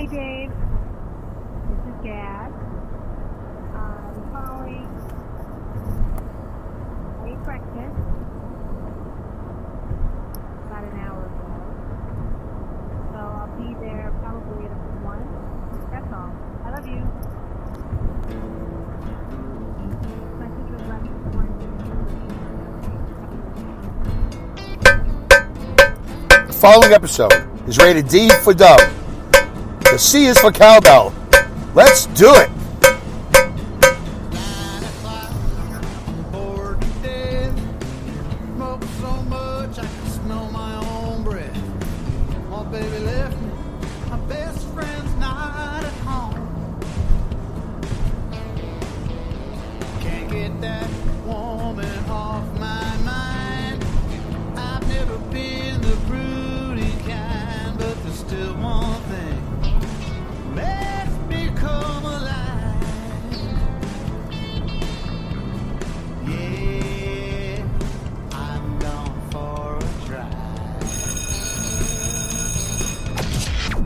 Hey Dave, this is Gad. I'm calling. I ate breakfast about an hour ago, so I'll be there probably at 1. That's all. I love you. Message was left The following episode is rated D for Dub. The C is for cowbell. Let's do it.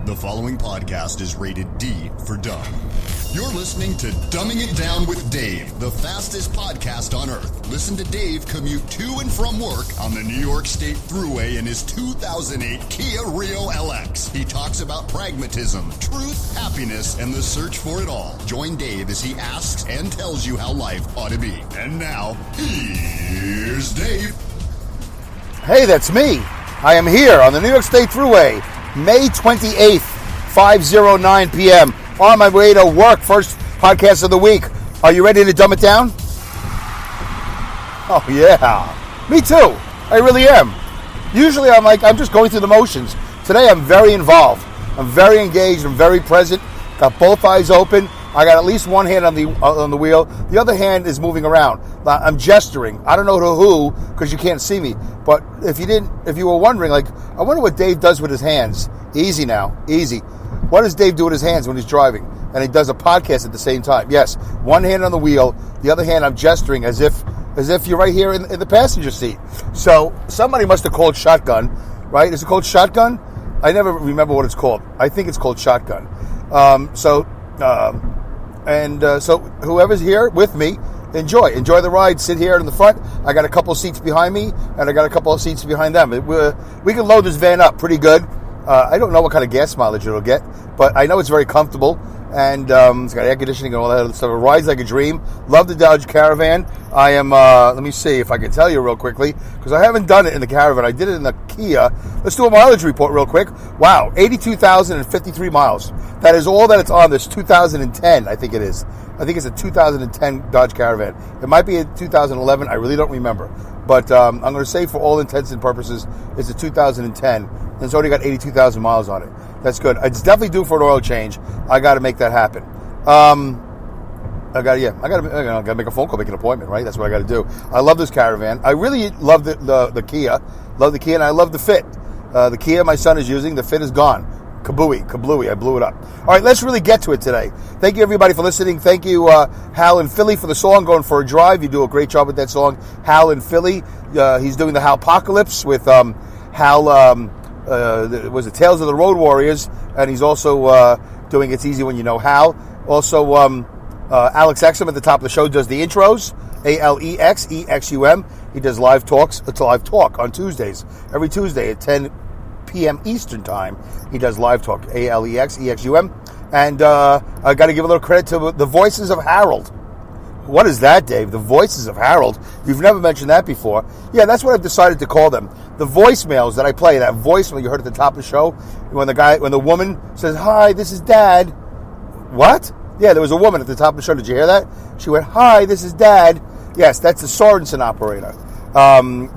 The following podcast is rated D for Dumb. You're listening to Dumbing It Down with Dave, the fastest podcast on earth. Listen to Dave commute to and from work on the New York State Thruway in his 2008 Kia Rio LX. He talks about pragmatism, truth, happiness, and the search for it all. Join Dave as he asks and tells you how life ought to be. And now, here's Dave. Hey, that's me. I am here on the New York State Thruway, May 28th, 5:09 p.m. on my way to work. First podcast of the week. Are you ready to dumb it down? Oh, yeah. Me too. I really am. Usually I'm just going through the motions. Today I'm very involved. I'm very engaged. I'm very present. Got both eyes open. I got at least one hand on the wheel. The other hand is moving around. I'm gesturing. I don't know to who because you can't see me. But if you were wondering, I wonder what Dave does with his hands. Easy now. Easy. What does Dave do with his hands when he's driving? And he does a podcast at the same time. Yes, one hand on the wheel, the other hand I'm gesturing as if you're right here in the passenger seat. So somebody must have called shotgun, right? Is it called shotgun? I never remember what it's called. I think it's called shotgun. So whoever's here with me, enjoy the ride. Sit here in the front. I got a couple of seats behind me, and I got a couple of seats behind them. We can load this van up pretty good. I don't know what kind of gas mileage it'll get, but I know it's very comfortable, and it's got air conditioning and all that other stuff. It rides like a dream. Love the Dodge Caravan. I am, let me see if I can tell you real quickly, because I haven't done it in the Caravan. I did it in the Kia. Let's do a mileage report real quick. Wow, 82,053 miles. That is all that it's on this 2010, I think it is. I think it's a 2010 Dodge Caravan. It might be a 2011. I really don't remember. But I'm going to say for all intents and purposes, it's a 2010. And it's already got 82,000 miles on it. That's good. It's definitely due for an oil change. I got to make that happen. I got to make a phone call, make an appointment, right? That's what I got to do. I love this Caravan. I really love the Kia. Love the Kia, and I love the Fit. The Kia my son is using, the Fit is gone. Kablooey, I blew it up. All right, let's really get to it today. Thank you, everybody, for listening. Thank you, Hal in Philly, for the song, Going for a Drive. You do a great job with that song, Hal in Philly. He's doing the Halpocalypse with Hal, was it Tales of the Road Warriors, and he's also doing It's Easy When You Know How. Also, Alex Exum at the top of the show does the intros, ALEXEXUM. He does live talk on Tuesdays. Every Tuesday at 10 p.m. Eastern Time, he does live talk, ALEXEXUM. And I got to give a little credit to the voices of Harold. What is that, Dave? The voices of Harold? You've never mentioned that before. Yeah, that's what I've decided to call them. The voicemails that I play, that voicemail you heard at the top of the show, when the woman says, "Hi, this is Dad." What? Yeah, there was a woman at the top of the show. Did you hear that? She went, "Hi, this is Dad." Yes, that's the Sorensen operator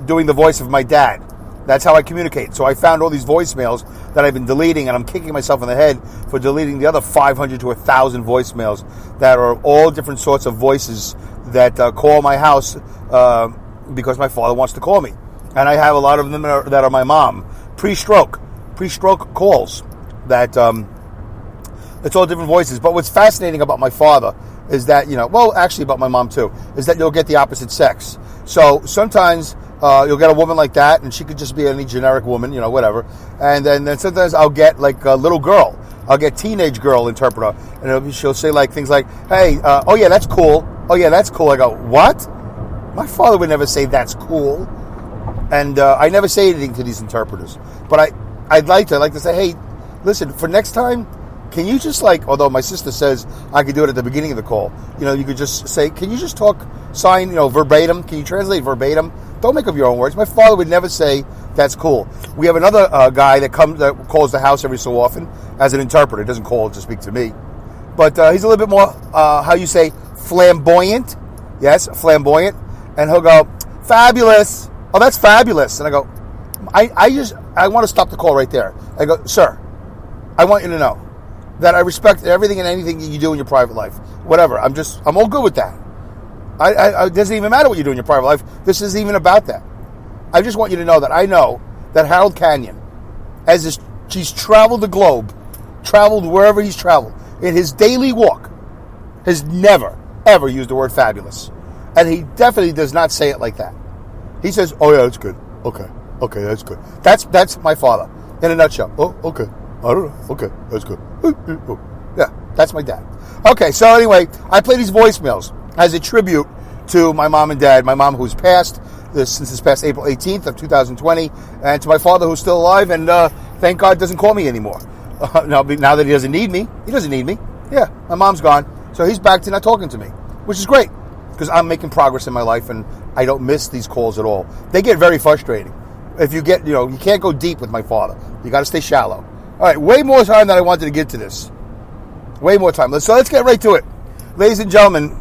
doing the voice of my dad. That's how I communicate. So I found all these voicemails that I've been deleting, and I'm kicking myself in the head for deleting the other 500 to 1,000 voicemails that are all different sorts of voices that call my house because my father wants to call me. And I have a lot of them that are my mom. Pre-stroke calls that it's all different voices. But what's fascinating about my father is that, actually about my mom too, is that you'll get the opposite sex. So sometimes you'll get a woman like that, and she could just be any generic woman, whatever. And then sometimes I'll get like a little girl. I'll get teenage girl interpreter, and she'll say like things like, "Hey, oh yeah, that's cool. Oh yeah, that's cool." I go, "What?" My father would never say that's cool, and I never say anything to these interpreters. But I'd like to say, "Hey, listen, for next time, can you just like?" Although my sister says I could do it at the beginning of the call. You could just say, "Can you just talk sign, verbatim? Can you translate verbatim? Don't make up your own words." My father would never say that's cool. We have another guy that calls the house every so often as an interpreter. He doesn't call to speak to me, but he's a little bit more how you say flamboyant. Yes, flamboyant, and he'll go fabulous. Oh, that's fabulous, and I go, I want to stop the call right there. I go, "Sir, I want you to know that I respect everything and anything that you do in your private life. Whatever. I'm all good with that. It doesn't even matter what you do in your private life. This isn't even about that. I just want you to know that I know that Harold Kanyan, he's traveled the globe, traveled wherever he's traveled, in his daily walk, has never, ever used the word fabulous. And he definitely does not say it like that. He says, "Oh yeah, that's good. Okay, that's good." That's my father, in a nutshell. "Oh, okay. I don't know. Okay, that's good." Yeah, that's my dad. Okay, so anyway, I play these voicemails as a tribute to my mom and dad. My mom, who's passed since this past April 18th of 2020, and to my father, who's still alive, and thank God doesn't call me anymore. Now that he doesn't need me, Yeah, my mom's gone, so he's back to not talking to me, which is great, because I'm making progress in my life, and I don't miss these calls at all. They get very frustrating. If you can't go deep with my father. You got to stay shallow. All right, way more time than I wanted to get to this. Way more time. So let's get right to it. Ladies and gentlemen,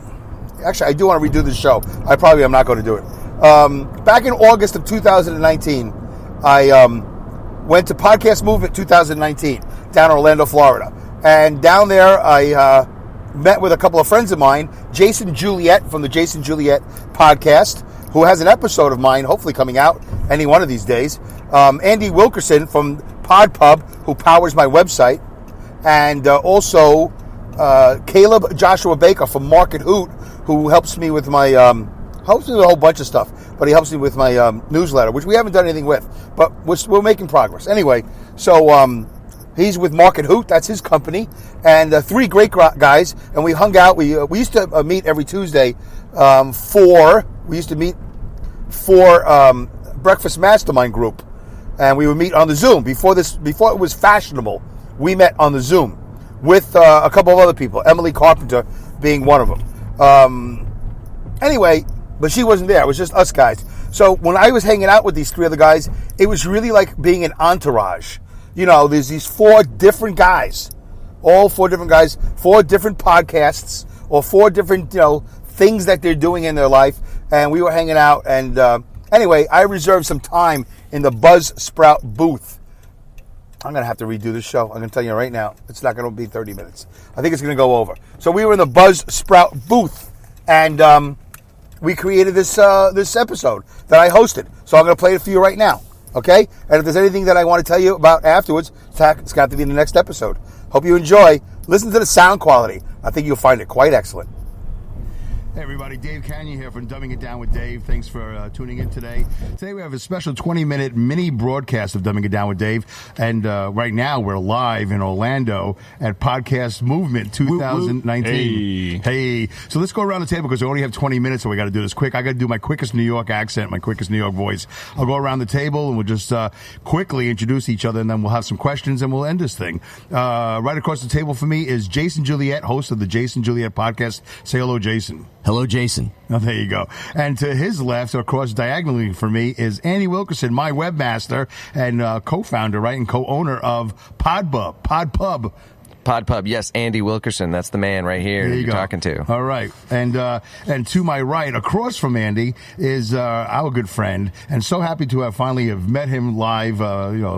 actually, I do want to redo this show. I probably am not going to do it. Back in August of 2019, I went to Podcast Movement 2019 down in Orlando, Florida. And down there, I met with a couple of friends of mine, Jason Juliet from the Jason Juliet podcast, who has an episode of mine hopefully coming out any one of these days. Andy Wilkerson from PodPub, who powers my website. And also Caleb Joshua Baker from Market-hoot, who helps me with my helps me with a whole bunch of stuff, but he helps me with my newsletter, which we haven't done anything with, but we're making progress. Anyway, so he's with Market-hoot, that's his company, and three great guys, and we hung out. We used to meet every Tuesday for Breakfast Mastermind Group, and we would meet on the Zoom before it was fashionable. We met on the Zoom with a couple of other people, Emily Carpenter being one of them. Anyway, but she wasn't there. It was just us guys. So when I was hanging out with these three other guys, it was really like being an entourage. There's these four different guys, all four different guys, four different podcasts, or four different, things that they're doing in their life. And we were hanging out. And anyway, I reserved some time in the Buzzsprout booth. I'm going to have to redo this show. I'm going to tell you right now, it's not going to be 30 minutes. I think it's going to go over. So we were in the Buzzsprout booth, and we created this episode that I hosted. So I'm going to play it for you right now, okay? And if there's anything that I want to tell you about afterwards, it's got to be in the next episode. Hope you enjoy. Listen to the sound quality. I think you'll find it quite excellent. Hey everybody, Dave Kanyan here from Dumbing It Down with Dave. Thanks for tuning in today. Today we have a special 20-minute mini broadcast of Dumbing It Down with Dave. And right now we're live in Orlando at Podcast Movement 2019. Hey. So let's go around the table because we only have 20 minutes, so we got to do this quick. I got to do my quickest New York accent, my quickest New York voice. I'll go around the table and we'll just quickly introduce each other, and then we'll have some questions and we'll end this thing. Right across the table for me is Jason Juliet, host of the Jason Juliet podcast. Say hello, Jason. Hello, Jason. Oh, there you go. And to his left, across diagonally for me, is Andy Wilkerson, my webmaster and co-founder, right, and co-owner of PodPub. PodPub, yes, Andy Wilkerson. That's the man right here you're talking to. All right. And to my right, across from Andy, is our good friend, and so happy to have finally met him live,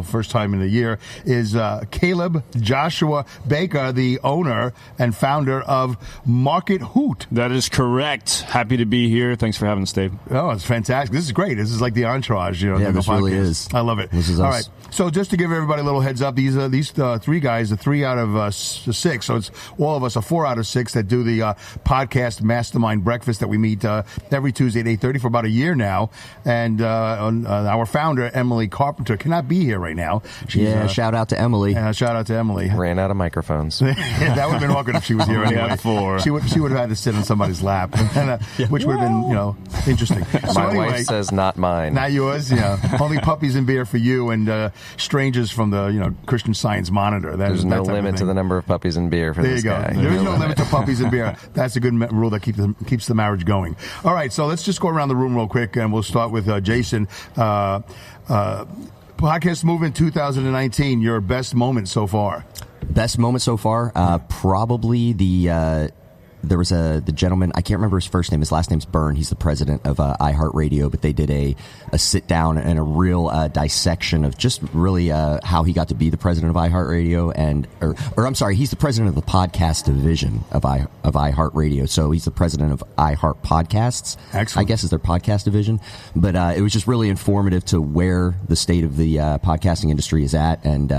first time in a year, is Caleb Joshua Baker, the owner and founder of Market-hoot. That is correct. Happy to be here. Thanks for having us, Dave. Oh, it's fantastic. This is great. This is like the entourage, Yeah, this podcast. really is. I love it. This is all us. right. So just to give everybody a little heads up, these three guys, the three out of 6. So it's all of us, 4 out of 6 that do the podcast mastermind breakfast that we meet every Tuesday at 8:30 for about a year now. And our founder, Emily Carpenter, cannot be here right now. She's, shout out to Emily. Shout out to Emily. Ran out of microphones. That would have been awkward if she was here anyway. She would have had to sit on somebody's lap, which would have been, interesting. So My anyway, wife says not mine. not yours. Only puppies and beer for you, and strangers from the Christian Science Monitor. There's no limit to the number of puppies and beer for there this you go. guy. There is no limit to puppies and beer. That's a good rule that keeps the marriage going. All right, so let's just go around the room real quick, and we'll start with Jason. Podcast Movement 2019, your best moment so far? Best moment so far? Probably there was the gentleman, I can't remember his first name. His last name's Byrne. He's the president of iHeartRadio, but they did a sit down and a real dissection of just really how he got to be the president of iHeartRadio, or I'm sorry, he's the president of the podcast division of iHeartRadio. So he's the president of iHeart Podcasts. Excellent. I guess is their podcast division. But it was just really informative to where the state of the podcasting industry is at and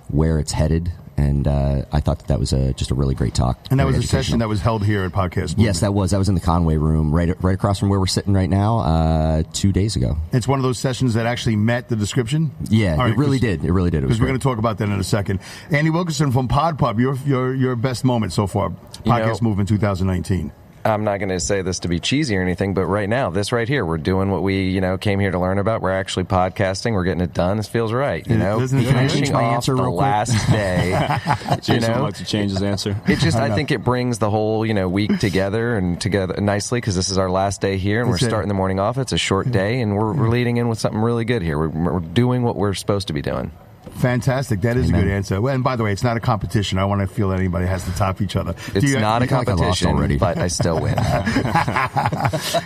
where it's headed. And I thought that was just a really great talk. And that was a session that was held here at Podcast Movement. Yes, that was. That was in the Conway Room, right across from where we're sitting right now, 2 days ago. It's one of those sessions that actually met the description? Yeah, right, it really did. It really did. Because we're going to talk about that in a second. Andy Wilkerson from PodPub, your best moment so far, Podcast Movement 2019. I'm not going to say this to be cheesy or anything, but right now, this right here, we're doing what we, came here to learn about. We're actually podcasting. We're getting it done. This feels right. Finishing off the last day. Jason would like to change his answer. I think it brings the whole, week together nicely because this is our last day here and we're starting the morning off. It's a short day and we're leading in with something really good here. We're doing what we're supposed to be doing. Fantastic. That is a good answer. Well, and by the way, it's not a competition. I want to feel that anybody has to top each other. It's not a competition, but I still win.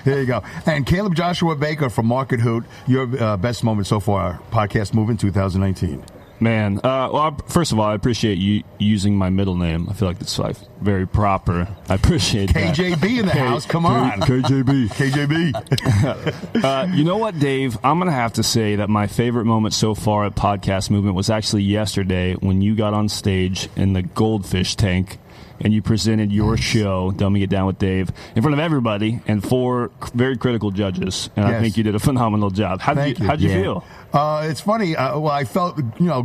There you go. And Caleb Joshua Baker from Market-hoot, your best moment so far, Podcast Movement 2019. Man, well, first of all, I appreciate you using my middle name. I feel like it's very proper. I appreciate that. KJB in the house. Come on. KJB. KJB. You know what, Dave? I'm going to have to say that my favorite moment so far at Podcast Movement was actually yesterday when you got on stage in the goldfish tank and you presented your show, Dumbing It Down with Dave, in front of everybody and 4 very critical judges. And I think you did a phenomenal job. How'd you feel? It's funny. Well, I felt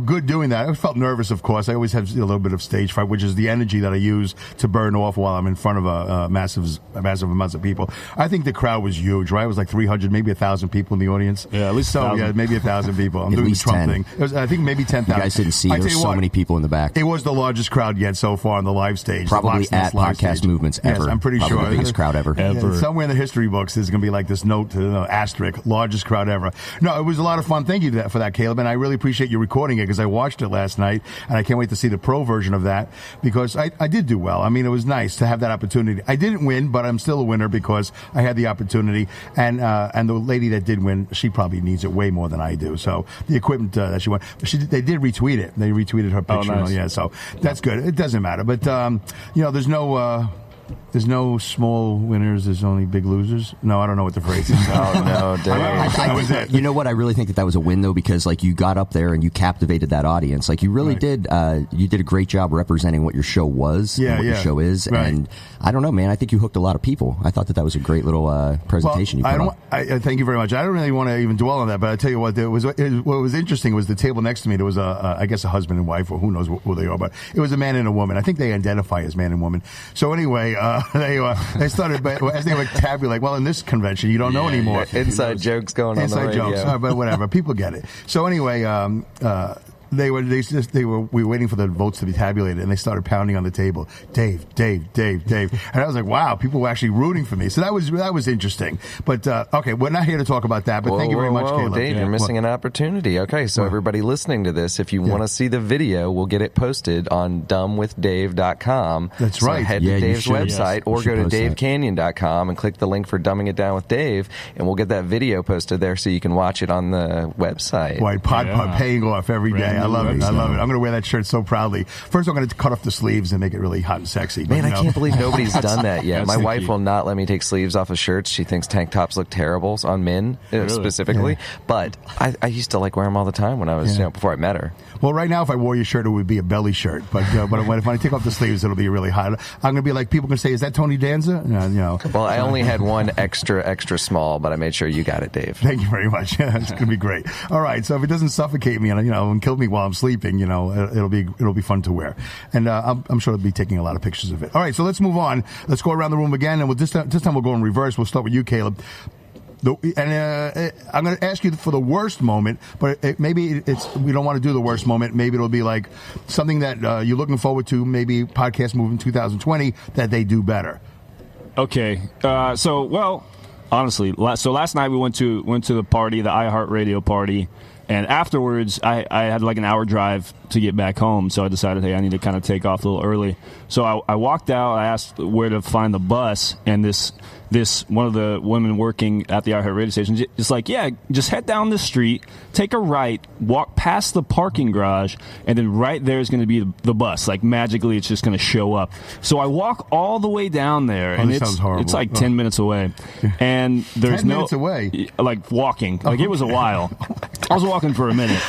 good doing that. I felt nervous, of course. I always have a little bit of stage fright, which is the energy that I use to burn off while I'm in front of a massive amounts of people. I think the crowd was huge, right? It was like 300, maybe 1,000 people in the audience. Yeah, at least 1,000. Yeah, maybe 1,000 people. I'm doing the Trump thing. I think maybe 10,000. You guys didn't see. There were so many people in the back. It was the largest crowd yet so far on the live stage. Probably at Podcast Movements ever. Yes, I'm pretty sure. The biggest crowd ever. Yeah, somewhere in the history books, there's going to be like this note to asterisk, largest crowd ever. No, it was a lot of fun. Thank you for that, Caleb. And I really appreciate you recording it because I watched it last night and I can't wait to see the pro version of that because I did do well. I mean, it was nice to have that opportunity. I didn't win, but I'm still a winner because I had the opportunity. And the lady that did win, she probably needs it way more than I do. So the equipment that she won, they did retweet it. They retweeted her picture. Oh, nice. Yeah, so that's good. It doesn't matter. But, there's no small winners. There's only big losers. No, I don't know what the phrase is. Oh, no, Dave. You know what? I really think that was a win, though, because you got up there and you captivated that audience. You really did. You did a great job representing what your show was and what your show is. Right. And I don't know, man. I think you hooked a lot of people. I thought that was a great little presentation you put on. Thank you very much. I don't really want to even dwell on that, but I tell you what, what was interesting was the table next to me. There was I guess a husband and wife, or who knows who they are, but it was a man and a woman. I think they identify as man and woman. So anyway, they started, as they were tabulating, well, in this convention, you don't know anymore. Inside jokes going on the radio. Inside jokes, but whatever. People get it. So anyway, we were waiting for the votes to be tabulated, and they started pounding on the table. Dave. And I was like, wow, people were actually rooting for me. So that was interesting. But, okay, we're not here to talk about that, but thank you very much, Caleb. Dave, you're missing an opportunity. Okay, so everybody listening to this, if you want to see the video, we'll get it posted on dumbwithdave.com. That's right. So head to Dave's website or go to davekanyan.com and click the link for Dumbing It Down with Dave, and we'll get that video posted there so you can watch it on the website. Right, PodPub paying off every day. I love it. I love it. I'm going to wear that shirt so proudly. First, I'm going to cut off the sleeves and make it really hot and sexy. Man, I can't believe nobody's done that yet. My wife key. will not let me take sleeves off of shirts. She thinks tank tops look terrible on men, specifically. Yeah. But I used to like wear them all the time when I was, before I met her. Well, right now, if I wore your shirt, it would be a belly shirt. But if I take off the sleeves, it'll be really hot. I'm going to be like, people can say, is that Tony Danza? Well, I only had one extra small, but I made sure you got it, Dave. Thank you very much. It's going to be great. All right. So if it doesn't suffocate me and kill me while I'm sleeping, it'll be fun to wear. And I'm sure I'll be taking a lot of pictures of it. All right. So let's move on. Let's go around the room again. And this time we'll go in reverse. We'll start with you, Caleb. I'm going to ask you for the worst moment, but maybe we don't want to do the worst moment. Maybe it'll be like something that you're looking forward to, maybe Podcast Movement 2020, that they do better. Okay. Honestly, so last night we went to the party, the iHeartRadio party, and afterwards I had like an hour drive to get back home, so I decided, hey, I need to kind of take off a little early. So I walked out, I asked where to find the bus, and this one of the women working at the iHeart radio station is like, yeah, just head down the street, take a right, walk past the parking garage, and then right there is going to be the bus. Like magically, it's just going to show up. So I walk all the way down there, and it's like 10 minutes away, and there's 10 minutes away, like walking, like it was a while. I was walking for a minute.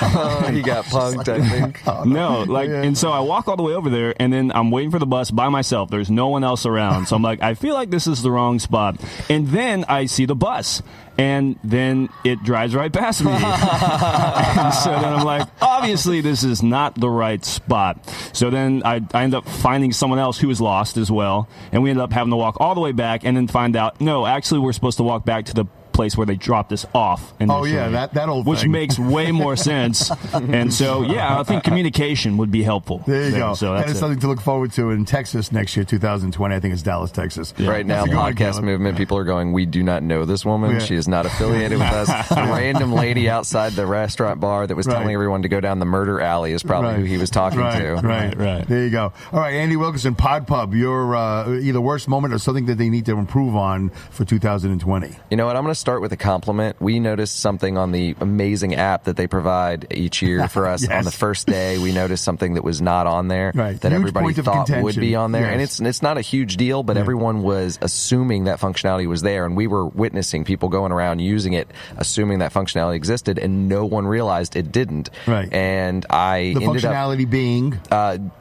He got punked, I think. No, and so I walk all the way over there, and then I'm waiting for the bus by myself. There's no one else around, so I'm like, I feel like this is the wrong spot. And then I see the bus, and then it drives right past me. And so then I'm like, obviously this is not the right spot. So then I end up finding someone else who was lost as well, and we ended up having to walk all the way back and then find out, no, actually we're supposed to walk back to the place where they dropped us off initially, that old which thing. makes way more sense. And so I think communication would be helpful. There you go. So that's something to look forward to in Texas next year, 2020. I think it's Dallas, Texas. Yeah. Right now, Podcast Movement people are going, we do not know this woman. She is not affiliated with us. A random lady outside the restaurant bar that was telling everyone to go down the murder alley is probably who he was talking to. Right. There you go. All right, Andy Wilkinson, Pod Pub, your either worst moment or something that they need to improve on for 2020. You know what? I'm going to start with a compliment. We noticed something on the amazing app that they provide each year for us. On the first day, we noticed something that was not on there that huge everybody thought would be on there. Yes. And it's not a huge deal, but everyone was assuming that functionality was there, and we were witnessing people going around using it, assuming that functionality existed, and no one realized it didn't. Right. And the functionality being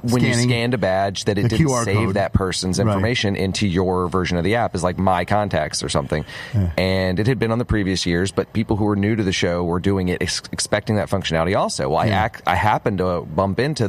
when you scanned a badge that it didn't QR save code. that person's information into your version of the app, is like My Contacts or something. And it had been on the previous years, but people who were new to the show were doing it expecting that functionality also. Well, I happened to bump into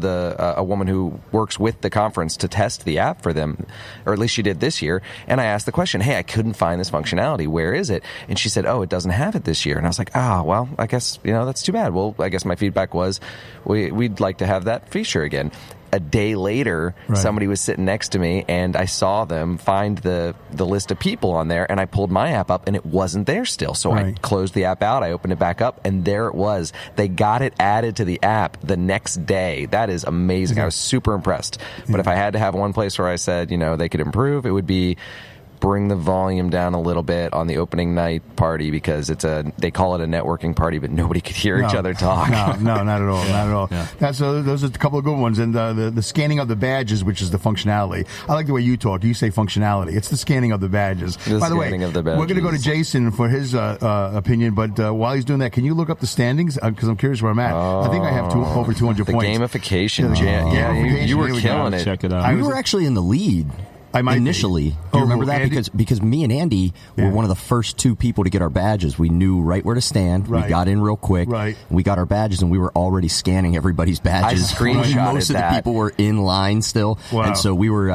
a woman who works with the conference to test the app for them, or at least she did this year, and I asked the question, hey, I couldn't find this functionality. Where is it? And she said, oh, it doesn't have it this year. And I was like, well, I guess, that's too bad. Well, I guess my feedback was we'd like to have that feature again. A day later, somebody was sitting next to me, and I saw them find the list of people on there, and I pulled my app up, and it wasn't there still. So I closed the app out, I opened it back up, and there it was. They got it added to the app the next day. That is amazing. I was super impressed. But if I had to have one place where I said, they could improve, it would be bring the volume down a little bit on the opening night party, because they call it a networking party, but nobody could hear each other talk. No, not at all. Not at all. Yeah. Those are a couple of good ones. And the scanning of the badges, which is the functionality. I like the way you talk. You say functionality. It's the scanning of the badges. By the way, we're going to go to Jason for his opinion, but while he's doing that, can you look up the standings? Because I'm curious where I'm at. I think I have over 200 points. The gamification. You were killing it. Check it out. We were actually in the lead. Initially. Do you remember that? Because me and Andy were one of the first two people to get our badges. We knew right where to stand. We got in real quick. We got our badges, and we were already scanning everybody's badges. I screenshotted Most of the people were in line still. Wow. And so we were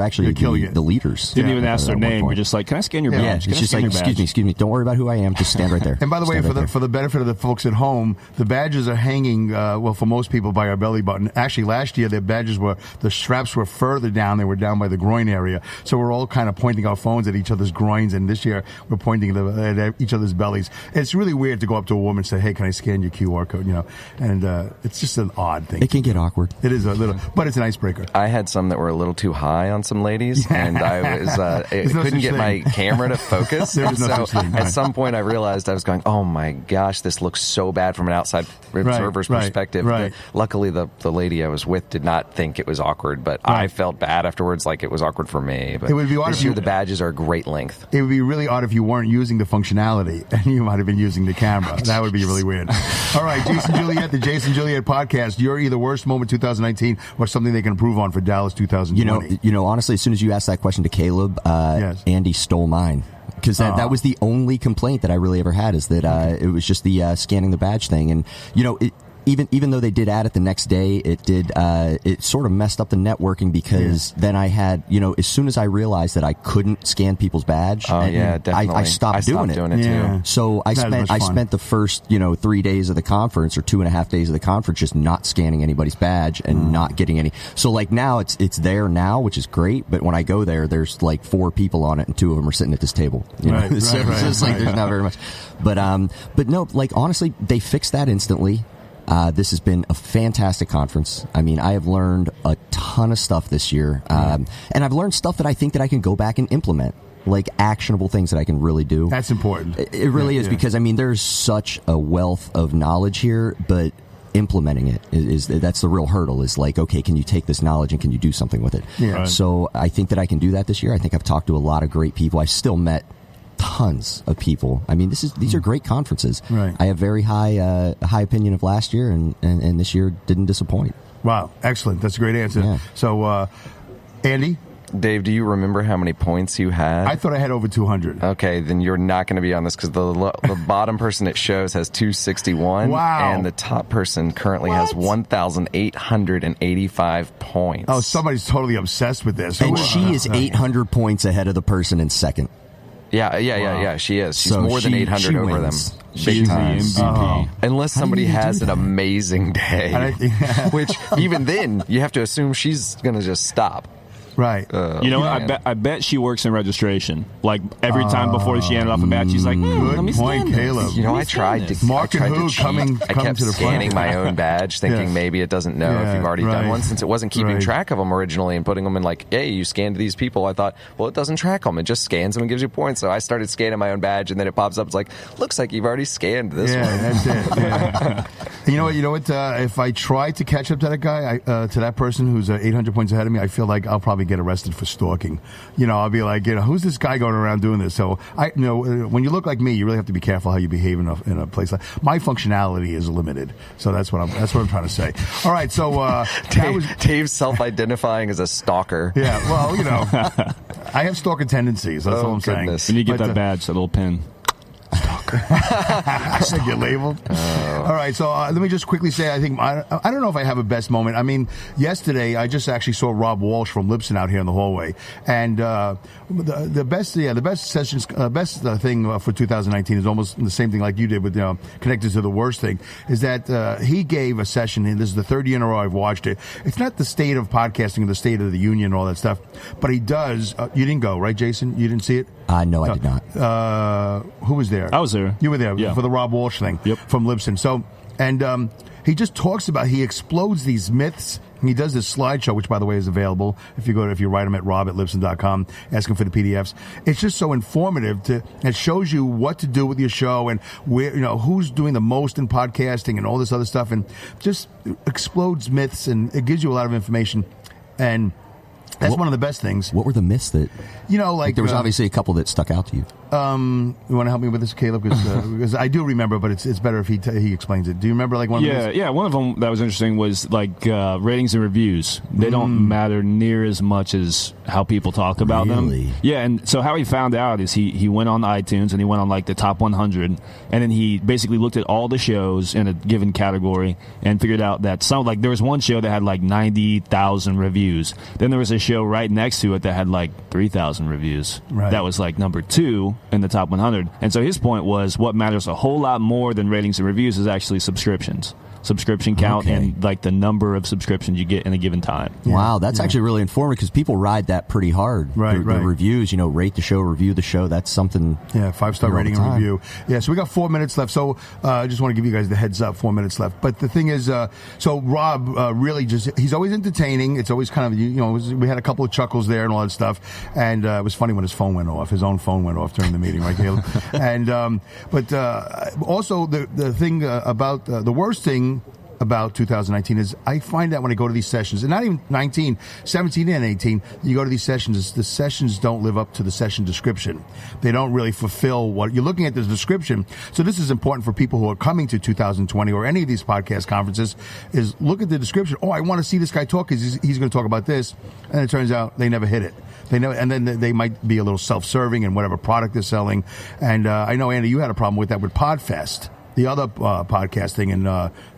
actually the leaders. Didn't even ask their name. We're just like, can I scan your badge? It's just like, excuse me. Don't worry about who I am. Just stand right there. And by the way, for the benefit of the folks at home, the badges are hanging, for most people, by our belly button. Actually, last year, the straps were further down. They were down by the groin groin area. So we're all kind of pointing our phones at each other's groins, and this year we're pointing at each other's bellies. It's really weird to go up to a woman and say, "Hey, can I scan your QR code?" And it's just an odd thing. It can get awkward. It is a little, but it's an icebreaker. I had some that were a little too high on some ladies, and I was couldn't get my camera to focus. There is no so such thing, at right. some point, I realized I was going, "Oh my gosh, this looks so bad from an outside observer's perspective." Right. Luckily, the lady I was with did not think it was awkward, but I felt bad afterwards, like it was awkward for me. But it would be odd this if year the badges are a great length. It would be really odd if you weren't using the functionality and you might have been using the camera. That would be really weird. All right, Jason Juliet, the Jason Juliet podcast. Your either worst moment 2019 or something they can improve on for Dallas 2020. Honestly, as soon as you asked that question to Caleb, Yes. Andy stole mine. Because that was the only complaint that I really ever had, is that it was just the scanning the badge thing. And, even though they did add it the next day, it sort of messed up the networking, because then I had, as soon as I realized that I couldn't scan people's badge, definitely. I stopped doing it too. So I spent the first 3 days of the conference, or 2.5 days of the conference, just not scanning anybody's badge and not getting any. So like now it's there now, which is great. But when I go there, there's like 4 people on it, and 2 of them are sitting at this table. It's just like there's not very much. But no, like honestly, they fixed that instantly. This has been a fantastic conference. I mean, I have learned a ton of stuff this year. And I've learned stuff that I think that I can go back and implement, like actionable things that I can really do. That's important. It really is, because, I mean, there's such a wealth of knowledge here, but implementing it that's the real hurdle, is like, okay, can you take this knowledge and can you do something with it? Yeah. Right. So I think that I can do that this year. I think I've talked to a lot of great people. I've still met tons of people. I mean, these are great conferences. Right. I have very high opinion of last year, and this year didn't disappoint. Wow, excellent. That's a great answer. Yeah. So, Andy? Dave, do you remember how many points you had? I thought I had over 200. Okay, then you're not going to be on this, because the bottom person it shows has 261. Wow. And the top person currently has 1,885 points. Oh, somebody's totally obsessed with this. And she is 800 points ahead of the person in second. Yeah, she is. She's So more than she 800 over wins. them. She's the MVP. Unless somebody do you has do an that? amazing day. Which, even then, you have to assume she's going to just stop. Right. You know what? I bet she works in registration. Like every time before she handed off a badge, she's like, let me Good point, scan this. Caleb. You know, I tried to Market-hoot cheat. coming I kept to the front. scanning my own badge, thinking Yeah. maybe it doesn't know if you've already done one, since it wasn't keeping track of them originally and putting them in like, hey, you scanned these people. I thought, well, it doesn't track them. It just scans them and gives you points. So I started scanning my own badge, and then it pops up. It's like, looks like you've already scanned this one. That's it. Yeah. You know what? If I try to catch up to that guy, to that person who's 800 points ahead of me, I feel like I'll probably get arrested for stalking. I'll be like, who's this guy going around doing this? So when you look like me, you really have to be careful how you behave in a place like. My functionality is limited, so that's what I'm trying to say. All right, so Dave's self-identifying as a stalker. Yeah, well, I have stalker tendencies. That's all I'm goodness. saying. When you get that badge, that little pin. I said get labeled. All right, so let me just quickly say, I think I don't know if I have a best moment. I mean, yesterday I just actually saw Rob Walsh from Libsyn out here in the hallway, and the best sessions, best thing for 2019 is almost the same thing like you did with connected to the worst thing, is that he gave a session, and this is the third year in a row I've watched it. It's not the state of podcasting and the state of the union and all that stuff, but he does. You didn't go, right, Jason? You didn't see it? No, I did not. Who was there? I was there. You were there for the Rob Walsh thing from Libsyn. So, and he just talks about, he explodes these myths. And he does this slideshow, which, by the way, is available if you write him at rob@libsyn.com, ask him for the PDFs. It's just so informative. It shows you what to do with your show and where, who's doing the most in podcasting and all this other stuff, and just explodes myths, and it gives you a lot of information. And that's one of the best things. What were the myths that? Like there was obviously a couple that stuck out to you. You want to help me with this, Caleb? Because I do remember, but it's better if he explains it. Do you remember one of them? Yeah. One of them that was interesting was like ratings and reviews. They don't matter near as much as how people talk about them. Yeah, and so how he found out is he went on iTunes and he went on like the top 100, and then he basically looked at all the shows in a given category and figured out that there was one show that had like 90,000 reviews. Then there was a show right next to it that had like 3,000 reviews. Right. That was like number 2 in the top 100. And so his point was what matters a whole lot more than ratings and reviews is actually subscriptions. subscription count and like the number of subscriptions you get in a given time. Wow, that's actually really informative because people ride that pretty hard. Right. The reviews, rate the show, review the show. That's something. Yeah, 5-star rating and review. Yeah, so we got 4 minutes left. So I just want to give you guys the heads up. 4 minutes left. But the thing is, so Rob really he's always entertaining. It's always kind of, we had a couple of chuckles there and all that stuff. And it was funny when his phone went off. His own phone went off during the meeting, right, Caleb? And but also the thing about the worst thing about 2019 is I find that when I go to these sessions, and not even 19, 17 and 18, you go to these sessions, the sessions don't live up to the session description. They don't really fulfill what you're looking at the description. So this is important for people who are coming to 2020 or any of these podcast conferences is look at the description. Oh, I want to see this guy talk because he's going to talk about this. And it turns out they never hit it. They never, and then they might be a little self-serving in whatever product they're selling. And I know, Andy, you had a problem with that with PodFest. The other podcasting in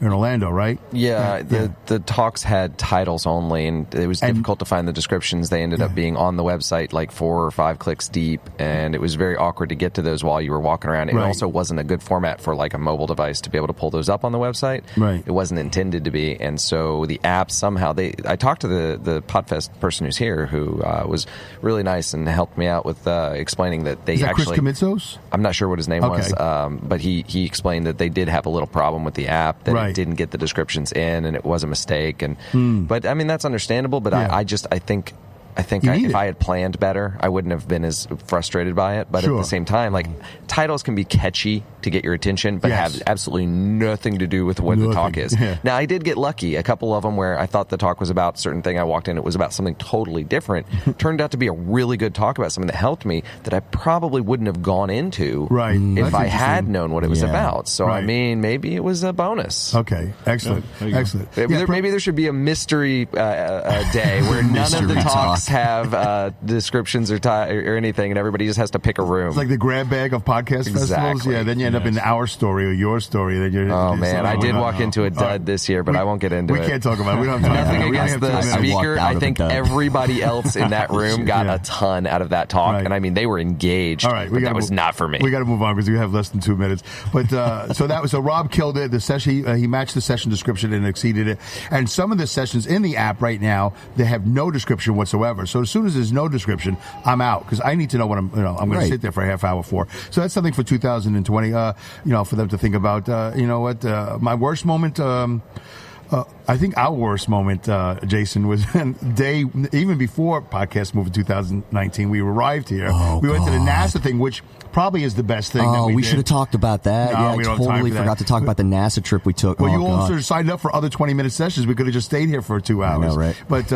Orlando, right? Yeah, the talks had titles only, and it was difficult to find the descriptions. They ended up being on the website like 4 or 5 clicks deep, and it was very awkward to get to those while you were walking around. It also wasn't a good format for like a mobile device to be able to pull those up on the website. Right. It wasn't intended to be, and so the app somehow I talked to the PodFest person who's here who was really nice and helped me out with explaining that they Is that actually. Chris Kamitzos? I'm not sure what his name was, but he explained that they did have a little problem with the app, that it didn't get the descriptions in, and it was a mistake. And but I mean that's understandable. But I think if I had planned better, I wouldn't have been as frustrated by it. But at the same time, like titles can be catchy to get your attention, but have absolutely nothing to do with what the talk is. Yeah. Now, I did get lucky. A couple of them where I thought the talk was about a certain thing. I walked in, it was about something totally different. Turned out to be a really good talk about something that helped me that I probably wouldn't have gone into if I had known what it was about. So, I mean, maybe it was a bonus. Okay, excellent. Excellent. Maybe there should be a mystery day where none of the talks have descriptions or anything, and everybody just has to pick a room. It's like the grab bag of podcast festivals. Yeah, then you end up in our story or your story. Then you're, man, I did walk into a dud this year, but I won't get into it. We can't talk about it. We don't have time. Nothing against the speaker. I think everybody else in that room got a ton out of that talk, and I mean, they were engaged. All right, that was not for me. We got to move on because we have less than 2 minutes. But so Rob killed it. The session he matched the session description and exceeded it. And some of the sessions in the app right now, they have no description whatsoever. So as soon as there's no description, I'm out because I need to know what I'm going to sit there for a half hour for. So that's something for 2020. For them to think about. My worst moment. I think our worst moment, Jason, was day even before podcast moved in 2019. We arrived here. We went to the NASA thing, which probably is the best thing. that we should have talked about that. No, we I totally forgot to talk about the NASA trip we took. Well, you also signed up for other 20-minute sessions. We could have just stayed here for 2 hours. I know, right? But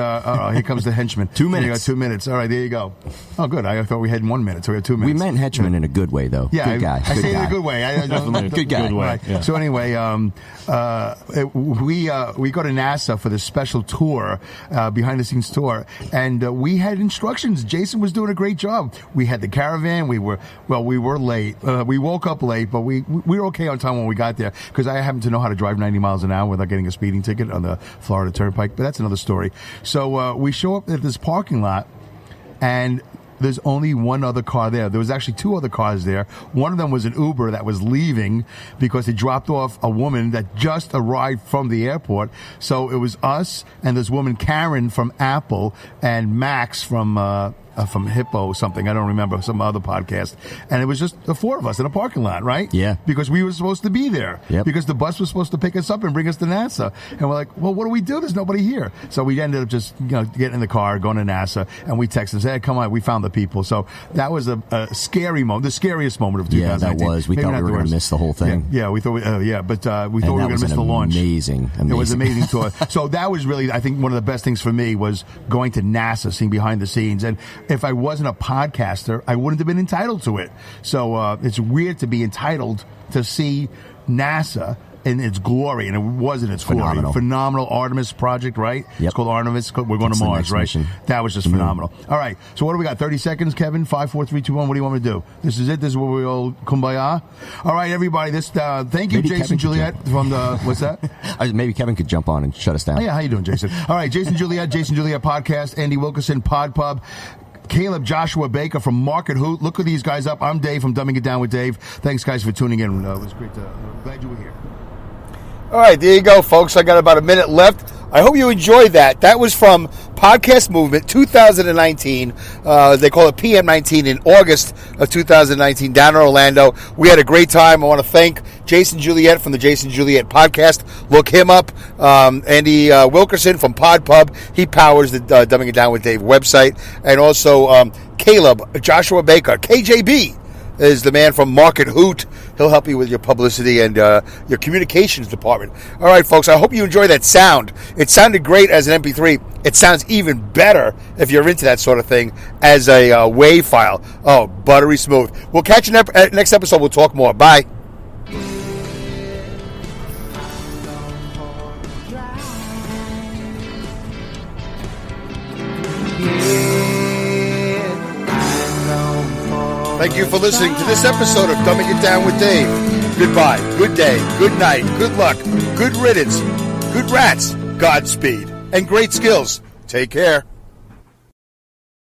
here comes the henchman. 2 minutes. 2 minutes. All right, there you go. Oh, good. I thought we had 1 minute, so we had 2 minutes. We meant henchman in a good way, though. Yeah, good guy. I say it in a good way. Good guy. Good way. Right. Yeah. So anyway, we go to NASA for this special tour, behind the scenes tour, and we had instructions. Jason was doing a great job. We had the caravan. We were late. We woke up late, but we were okay on time when we got there because I happen to know how to drive 90 miles an hour without getting a speeding ticket on the Florida Turnpike. But that's another story. So we show up at this parking lot, and there's only one other car there. There was actually 2 other cars there. One of them was an Uber that was leaving because they dropped off a woman that just arrived from the airport. So it was us and this woman, Karen, from Apple, and Max from Hippo something. I don't remember, some other podcast. And it was just the 4 of us in a parking lot, right? Yeah. Because we were supposed to be there. Yep. Because the bus was supposed to pick us up and bring us to NASA. And we're like, well, what do we do? There's nobody here. So we ended up just getting in the car, going to NASA, and we texted and said, hey, come on, we found the people. So that was a scary moment, the scariest moment of 2019. Yeah, that was. We thought we were going to miss the whole thing. Yeah, we thought, but we thought we were going to miss the launch. Amazing. It was amazing tour. So that was really, I think, one of the best things for me was going to NASA, seeing behind the scenes. And if I wasn't a podcaster, I wouldn't have been entitled to it. So it's weird to be entitled to see NASA in its glory, and it was in its glory. Phenomenal Artemis project, right? Yep. It's called Artemis. We're going to Mars, right? Mission. That was just phenomenal. All right, so what do we got? 30 seconds, Kevin? 5, 4, 3, 2, 1. What do you want me to do? This is it. This is where we all kumbaya. All right, everybody. Thank you, Jason Juliet from the what's that? Maybe Kevin could jump on and shut us down. Oh, yeah, how you doing, Jason? All right, Jason Juliet Podcast, Andy Wilkerson, Pod Pub. Caleb Joshua Baker from market-hoot. Look at these guys up. I'm Dave from Dumbing It Down with Dave. Thanks, guys, for tuning in. It was great. Glad you were here. All right, there you go, folks. I got about a minute left. I hope you enjoyed that. That was from Podcast Movement 2019. They call it PM19 in August of 2019 down in Orlando. We had a great time. I want to thank Jason Juliet from the Jason Juliet podcast. Look him up. Andy Wilkerson from Pod Pub. He powers the Dumbing It Down with Dave website. And also Caleb, Joshua Baker, KJB is the man from market-hoot. He'll help you with your publicity and your communications department. All right, folks, I hope you enjoy that sound. It sounded great as an MP3. It sounds even better if you're into that sort of thing as a WAV file. Oh, buttery smooth. We'll catch you next episode. We'll talk more. Bye. Thank you for listening to this episode of Dumbing It Down with Dave. Goodbye, good day, good night, good luck, good riddance, good rats, Godspeed, and great skills. Take care.